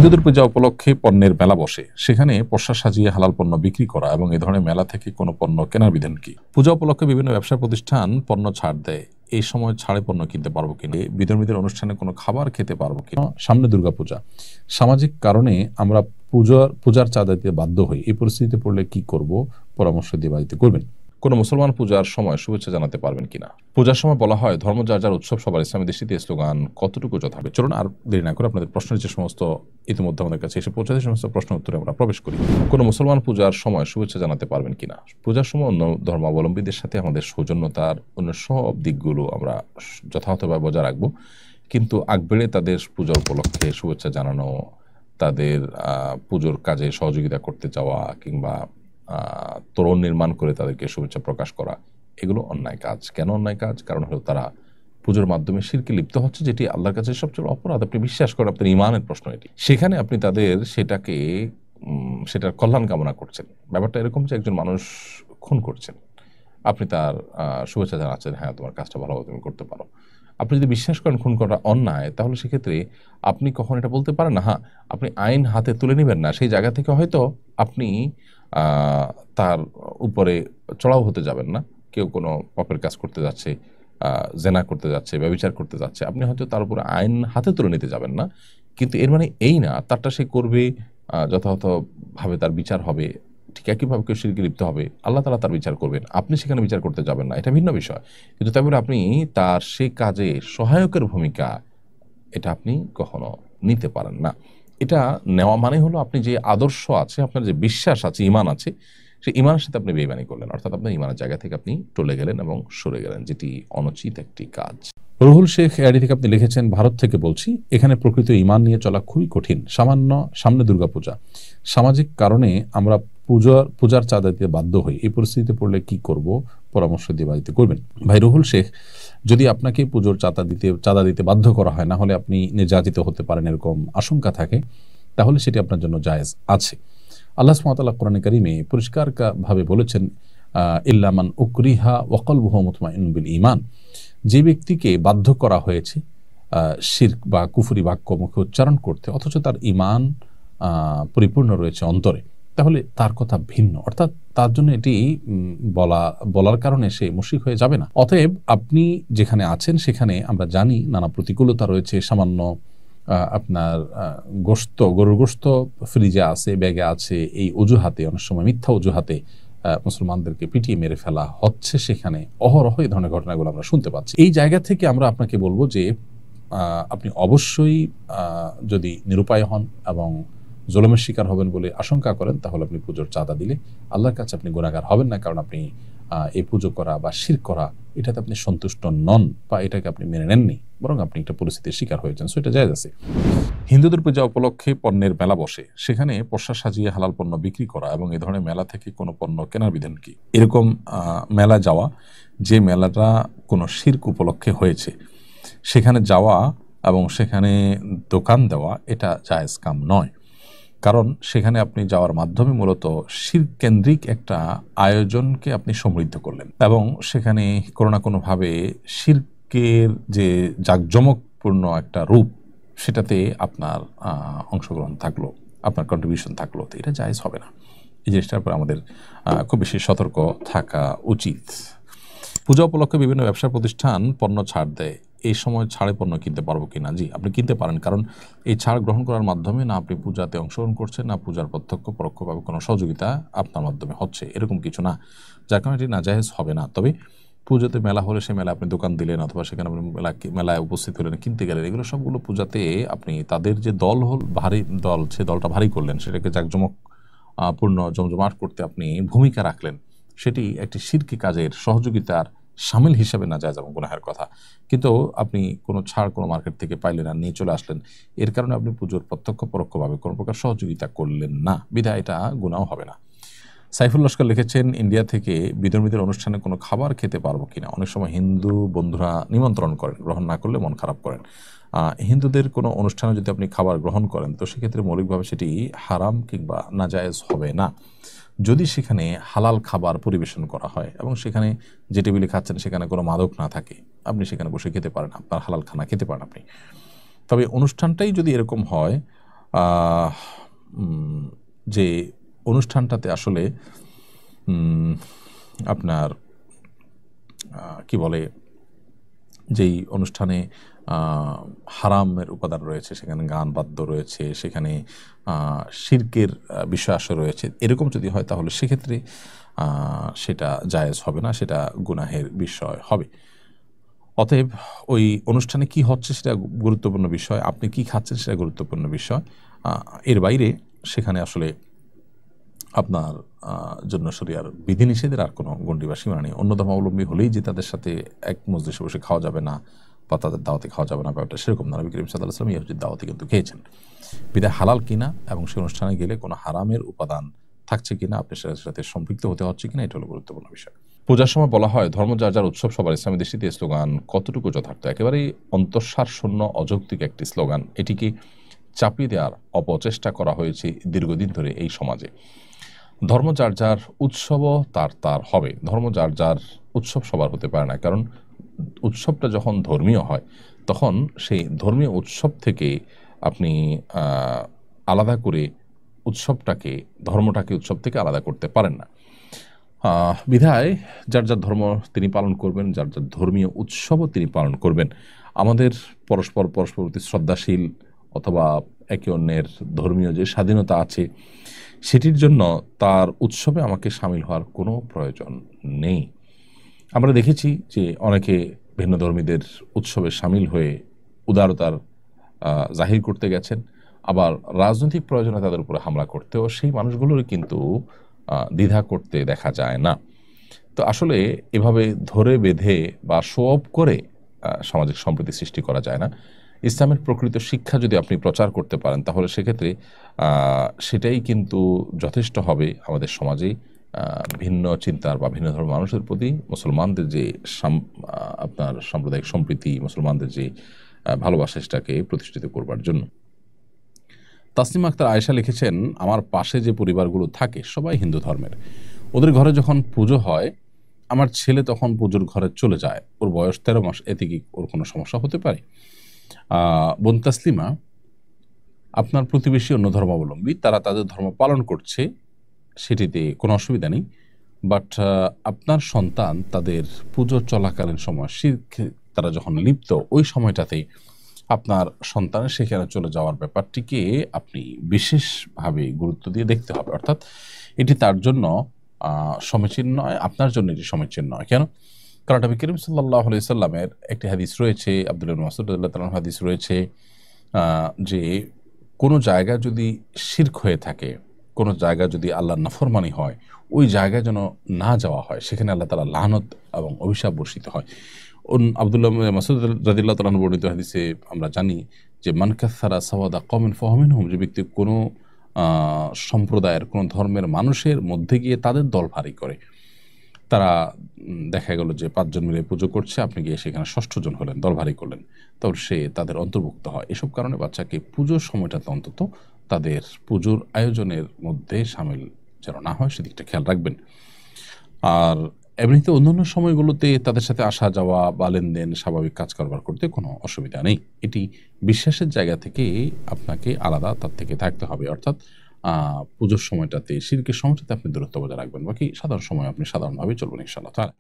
হিন্দুদের পূজা উপলক্ষে পণ্যের মেলা বসে, সেখানে পসরা সাজিয়ে হালাল পণ্য বিক্রি করা এবং এই ধরনের মেলা থেকে কোনো পণ্য কেনার বিধান কি? পূজা উপলক্ষে বিভিন্ন ব্যবসা প্রতিষ্ঠান পণ্য ছাড় দেয়। এই সময় ছাড়ে পণ্য কিনতে পারবো কিনা, বিধর্মীদের অনুষ্ঠানে কোনো খাবার খেতে পারবো কিনা, সামনে দুর্গাপূজা, সামাজিক কারণে আমরা পূজার চাঁদা দিতে বাধ্য হই, এই পরিস্থিতিতে পড়লে কি করব, পরামর্শ দিয়ে বাড়িতে করবেন। কোনো মুসলমান পূজার সময় শুভেচ্ছা জানাতে পারবেন কিনা? পূজার সময় বলা হয় ধর্ম যার যার উৎসব সবার, ইসলামী দৃষ্টিতে স্লোগান কতটুকু যথার্থ? চলুন আর দেরি না করে আপনাদের প্রশ্নের যে সমস্ত ইতিমধ্যে আমাদের কাছে এসে পৌঁছাতে সমস্ত প্রশ্ন উত্তরে আমরা প্রবেশ করি। কোনো মুসলমান পূজার সময় শুভেচ্ছা জানাতে পারবেন কিনা? পূজার সময় অন্য ধর্মাবলম্বীদের সাথে আমাদের সৌজন্যতার অন্য সব দিকগুলো আমরা যথাযথভাবে বজায় রাখবো, কিন্তু আগ বেড়ে তাদের পূজা উপলক্ষে শুভেচ্ছা জানানো, তাদের পুজোর কাজে সহযোগিতা করতে যাওয়া কিংবা তোরণ নির্মাণ করে তাদেরকে শুভেচ্ছা প্রকাশ করা, এগুলো অন্যায় কাজ। কেন অন্যায় কাজ? কারণ হলো তারা পুজোর মাধ্যমে শিরকে লিপ্ত হচ্ছে, যেটি আল্লাহর কাছে সবচেয়ে অপরাধ। আপনি বিশ্বাস করেন, আপনার ইমানের প্রশ্ন এটি। সেখানে আপনি তাদের সেটার কল্যাণ কামনা করছেন। ব্যাপারটা এরকম যে একজন মানুষ খুন করছেন, আপনি তার শুভেচ্ছা জানাচ্ছেন, হ্যাঁ তোমার কাজটা ভালোভাবে তুমি করতে পারো। আপনি যদি বিশ্বাস করেন খুন করা অন্যায়, তাহলে সেক্ষেত্রে আপনি কখন এটা বলতে পারেন না, হ্যাঁ আপনি আইন হাতে তুলে নেবেন না। সেই জায়গা থেকে হয়তো আপনি তার উপরে চড়াও হতে যাবেন না। কেউ কোনো পাপের কাজ করতে যাচ্ছে, জেনা করতে যাচ্ছে, ব্যভিচার করতে যাচ্ছে, আপনি হয়তো তার উপরে আইন হাতে তুলে নিতে যাবেন না, কিন্তু এর মানে এই না তারটা সে করবে, যথাযথভাবে তার বিচার হবে। ঠিক একইভাবে কেউ শিরকে লিপ্ত হবে, আল্লাহ তাআলা তার বিচার করবেন, আপনি সেখানে বিচার করতে যাবেন না, এটা ভিন্ন বিষয়। কিন্তু তারপরে আপনি তার সেই কাজে সহায়কের ভূমিকা, এটা আপনি কখনো নিতে পারেন না। এটা নেওয়া মানে হলো আপনি যে আদর্শ আছে, আপনার যে বিশ্বাস আছে, ঈমান আছে, সেই ঈমানের সাথে আপনি বেঈমানি করলেন, অর্থাৎ আপনার ঈমানের জায়গা থেকে আপনি টলে গেলেন এবং সরে গেলেন, যেটি অনুচিত একটি কাজ। রুহুল শেখ এআইডি থেকে আপনি লিখেছেন, ভারত থেকে বলছি, এখানে প্রকৃত ঈমান নিয়ে চলা খুবই কঠিন। সামনে দুর্গাপূজা, সামাজিক কারণে আমরা পূজার চাঁদা দিতে বাধ্য হই, এই পরিস্থিতিতে পড়লে কি করব, পরামর্শ দিয়ে বাড়িতে করবেন। ভাই রুহুল শেখ, যদি আপনাকে পুজোর চাঁদা দিতে বাধ্য করা হয়, না হলে আপনি নির্যাতিত হতে পারেন এরকম আশঙ্কা থাকে, তাহলে সেটি আপনার জন্য জায়েজ আছে। আল্লাহ সুবহানাহু ওয়া তাআলা কোরআনে কারিমে পরিষ্কার ভাবে বলেছেন, ইল্লা মান উকরিহা ওয়া কলবুহু মুতমাইন্নুন বিল ঈমান, যে ব্যক্তিকে বাধ্য করা হয়েছে শিরক বা কুফরি বাক্য মুখে উচ্চারণ করতে, অথচ তার ঈমান পরিপূর্ণ রয়েছে অন্তরে, তাহলে তার কথা ভিন্ন, অর্থাৎ তার জন্য এটি বলার কারণে সে মুশরিক হয়ে যাবে না। অতএব আপনি যেখানে আছেন সেখানে আমরা জানি নানা প্রতিকূলতা রয়েছে, সামান্য আপনার গরুর গোশত ফ্রিজে আছে, ব্যাগে আছে, এই অজুহাতে, অনেক সময় মিথ্যা অজুহাতে মুসলমানদেরকে পিটিয়ে মেরে ফেলা হচ্ছে, সেখানে অহরহ এই ধরনের ঘটনাগুলো আমরা শুনতে পাচ্ছি। এই জায়গা থেকে আমরা আপনাকে বলবো যে আপনি অবশ্যই যদি নিরুপায় হন এবং জুলুমের শিকার হবেন বলে আশঙ্কা করেন, তাহলে আপনি পুজোর চাঁদা দিলে আল্লাহর কাছে আপনি গুনাহগার হবেন না, কারণ আপনি এই পুজো করা বা শিরক করা, এটাতে আপনি সন্তুষ্ট নন বা এটাকে আপনি মেনে নেননি, বরং আপনি একটা পরিস্থিতির শিকার হয়েছেন, সো এটা জায়েজ আছে। হিন্দুদের পূজা উপলক্ষে পণ্যের মেলা বসে, সেখানে পসরা সাজিয়ে হালাল পণ্য বিক্রি করা এবং এই ধরনের মেলা থেকে কোনো পণ্য কেনার বিধান কি? এরকম মেলা যাওয়া, যে মেলাটা কোনো শিরক উপলক্ষে হয়েছে, সেখানে যাওয়া এবং সেখানে দোকান দেওয়া, এটা জায়েজ কাম নয়। কারণ সেখানে আপনি যাওয়ার মাধ্যমে মূলত শিরক কেন্দ্রিক একটা আয়োজনকে আপনি সমৃদ্ধ করলেন এবং সেখানে কোনো না কোনোভাবে শিরকের যে জাঁকজমকপূর্ণ একটা রূপ, সেটাতে আপনার অংশগ্রহণ থাকলো, আপনার কন্ট্রিবিউশন থাকলো, তো এটা জায়েজ হবে না। এই জিনিসটার উপর আমাদের খুব বেশি সতর্ক থাকা উচিত। পূজা উপলক্ষে বিভিন্ন ব্যবসা প্রতিষ্ঠান পণ্য ছাড় দেয়, এই সময় ছাড়ে পণ্য কিনতে পারবো কিনা? জি, আপনি কিনতে পারেন, কারণ এই ছাড় গ্রহণ করার মাধ্যমে না আপনি পূজাতে অংশগ্রহণ করছেন, না পূজার প্রত্যক্ষ পরোক্ষভাবে কোনো সহযোগিতা আপনার মাধ্যমে হচ্ছে, এরকম কিছু না, যার কারণে এটি নাজায়েজ হবে না। তবে পূজাতে মেলা হলে সে মেলা আপনি দোকান দিলেন, অথবা সেখানে আপনি মেলায় উপস্থিত হলেন, কিনতে গেলেন, এগুলো সবগুলো পূজাতে আপনি তাদের যে দল ভারী দল, সে দলটা ভারী করলেন, সেটাকে জাঁকজমক পূর্ণ জমজমাট করতে আপনি ভূমিকা রাখলেন, সেটি একটি শিরকি কাজের সহযোগিতার শামিল হিসাবে না যায় এবং গুনাহের কথা। কিন্তু আপনি কোনো ছাড় কোনো মার্কেট থেকে পাইলেন আর নিয়ে চলে আসলেন, এর কারণে আপনি পুজোর প্রত্যক্ষ পরোক্ষভাবে কোনো প্রকার সহযোগিতা করলেন না, বিধায় এটা গুনাহ হবে না। সাইফুল লস্কর লিখেছেন, ইন্ডিয়া থেকে, বিধর্মীদের অনুষ্ঠানে কোনো খাবার খেতে পারবো কিনা? অনেক সময় হিন্দু বন্ধুরা নিমন্ত্রণ করেন, গ্রহণ না করলে মন খারাপ করেন। হিন্দুদের কোনো অনুষ্ঠানে যদি আপনি খাবার গ্রহণ করেন, তো সেক্ষেত্রে মৌলিকভাবে সেটি হারাম কিংবা নাজায়েজ হবে না, যদি সেখানে হালাল খাবার পরিবেশন করা হয় এবং সেখানে যে টেবিলে খাচ্ছেন সেখানে কোনো মাদক না থাকে, আপনি সেখানে বসে খেতে পারেন, আপনার হালাল খানা খেতে পারেন আপনি। তবে অনুষ্ঠানটাই যদি এরকম হয় আহ, যে অনুষ্ঠানটাতে আসলে আপনার কি বলে, যেই অনুষ্ঠানে হারামের উপাদান রয়েছে, সেখানে গান বাদ্য রয়েছে, সেখানে শিরকের বিষয় আসর রয়েছে, এরকম যদি হয় তাহলে সেক্ষেত্রে সেটা জায়েজ হবে না, সেটা গুনাহের বিষয় হবে। অতএব ওই অনুষ্ঠানে কি হচ্ছে সেটা গুরুত্বপূর্ণ বিষয়, আপনি কি খাচ্ছেন সেটা গুরুত্বপূর্ণ বিষয়। এর বাইরে সেখানে আসলে আপনার জন্য শরিয়ার বিধিনিষেধের আর কোনো গণ্ডি বা সীমানা নেই। অন্য ধর্মাবলম্বী হলেই যে তাদের সাথে এক মজলিসে বসে খাওয়া যাবে না বা তাদের দাওয়াতে খাওয়া যাবে না, ব্যাপারটা সেরকম না। নবী করিম সাল্লাল্লাহু আলাইহি ওয়াসাল্লাম ইহুদির দাওয়াতে কিন্তু খেয়েছেন। বিধায় হালাল কিনা এবং সেই অনুষ্ঠানে গেলে কোনো হারামের উপাদান থাকছে কিনা, আপনি সেটার সাথে সম্পৃক্ত হতে হচ্ছে কিনা, এটা হলো গুরুত্বপূর্ণ বিষয়। পূজার সময় বলা হয় ধর্ম যার যার উৎসব সবার, ইসলামী দৃষ্টিতে এই স্লোগান কতটুকু যথার্থ? একেবারেই অন্তঃসার শূন্য অযৌক্তিক একটি স্লোগান। এটিকে চাপিয়ে দেওয়ার অপচেষ্টা করা হয়েছে দীর্ঘদিন ধরে এই সমাজে। ধর্ম যার যার উৎসবও তার তার হবে, ধর্ম যার যার উৎসব সবার হতে পারে না। কারণ উৎসবটা যখন ধর্মীয় হয় তখন সেই ধর্মীয় উৎসব থেকে আপনি আলাদা করে উৎসবটাকে, ধর্মটাকে উৎসব থেকে আলাদা করতে পারেন না। বিধায় যার যার ধর্ম তিনি পালন করবেন, যার যার ধর্মীয় উৎসবও তিনি পালন করবেন। আমাদের পরস্পর প্রতি শ্রদ্ধাশীল অথবা একে অন্যের ধর্মীয় যে স্বাধীনতা আছে সেটির জন্য তার উৎসবে আমাকে সামিল হওয়ার কোনো প্রয়োজন নেই। আমরা দেখেছি যে অনেকে ভিন্ন ধর্মীদের উৎসবে সামিল হয়ে উদারতার জাহির করতে গেছেন, আবার রাজনৈতিক প্রয়োজনে তাদের উপরে হামলা করতেও সেই মানুষগুলোর কিন্তু দ্বিধা করতে দেখা যায় না। তো আসলে এভাবে ধরে বেঁধে বা শো অফ করে সামাজিক সম্প্রীতি সৃষ্টি করা যায় না। ইসলামের প্রকৃত শিক্ষা যদি আপনি প্রচার করতে পারেন তাহলে সেক্ষেত্রে সেটাই কিন্তু যথেষ্ট হবে আমাদের সমাজে ভিন্ন চিন্তার বা ভিন্ন ধর্মের মানুষের প্রতি মুসলমানদের যে আপনার সাম্প্রদায়িক সম্প্রীতি, মুসলমানদের যে ভালোবাসা, সেটাকে প্রতিষ্ঠিত করবার জন্য। তাসনিমা আক্তার আয়েশা লিখেছেন, আমার পাশে যে পরিবারগুলো থাকে সবাই হিন্দু ধর্মের। ওদের ঘরে যখন পুজো হয় আমার ছেলে তখন পুজোর ঘরে চলে যায়। ওর বয়স 13 মাস, এতে কি ওর কোনো সমস্যা হতে পারে? বোন তাসলিমা, আপনার প্রতিবেশী অন্য ধর্মাবলম্বী, তারা তাদের ধর্ম পালন করছে, সেটিতে কোনো অসুবিধা নেই। বাট আপনার সন্তান তাদের পুজো চলাকালীন সময় শিরকে তারা যখন লিপ্ত, ওই সময়টাতে আপনার সন্তানের সেখানে চলে যাওয়ার ব্যাপারটিকে আপনি বিশেষভাবে গুরুত্ব দিয়ে দেখতে হবে। অর্থাৎ এটি তার জন্য সমীচীন নয়, আপনার জন্য এটি সমীচীন নয়। কেন? কারণ নবী করিম সাল্লাল্লাহু আলাইহি সাল্লামের একটি হাদিস রয়েছে, আব্দুল্লাহ ইবনে মাসউদ রাদিয়াল্লাহু তাআলা হাদিস রয়েছে, যে কোনো জায়গা যদি শিরক হয়ে থাকে, কোনো জায়গা যদি আল্লাহর নাফরমানি হয়, ওই জায়গায় যেন না যাওয়া হয়, সেখানে আল্লাহ তাআলা লানত এবং অভিশাপ বর্ষিত হয়। আব্দুল্লাহ ইবনে মাসউদ রাদিয়াল্লাহু তাআলা বর্ণিত হাদিসে আমরা জানি যে মান কাসসারা সাওয়াদা কওমিন ফাহুয়া মিনহুম, যে ব্যক্তি কোনো সম্প্রদায়ের, কোনো ধর্মের মানুষের মধ্যে গিয়ে তাদের দল ভারী করে, তারা দেখা গেল যে 5 জন মিলে পুজো করছে, আপনি গিয়ে সেখানে 6ষ্ঠ জন হলেন, দল ভারী করলেন, তাহলে সে তাদের অন্তর্ভুক্ত হয়। এসব কারণে বাচ্চাকে পুজোর সময়টাতে অন্তত তাদের পুজোর আয়োজনের মধ্যে সামিল যেন না হয় সেদিকটা খেয়াল রাখবেন। আর এমনিতে অন্যান্য সময়গুলোতে তাদের সাথে আসা যাওয়া বা লেনদেন, স্বাভাবিক কাজ কারবার করতে কোনো অসুবিধা নেই। এটি বিশ্বাসের জায়গা থেকে আপনাকে আলাদা তার থেকে থাকতে হবে। অর্থাৎ পুজোর সময়টাতে, শিরকের সময়টাতে আপনি দূরত্ব বজায় রাখবেন, বাকি সাধারণ সময় আপনি সাধারণভাবেই চলবেন ইনশাআল্লাহ তাআলা।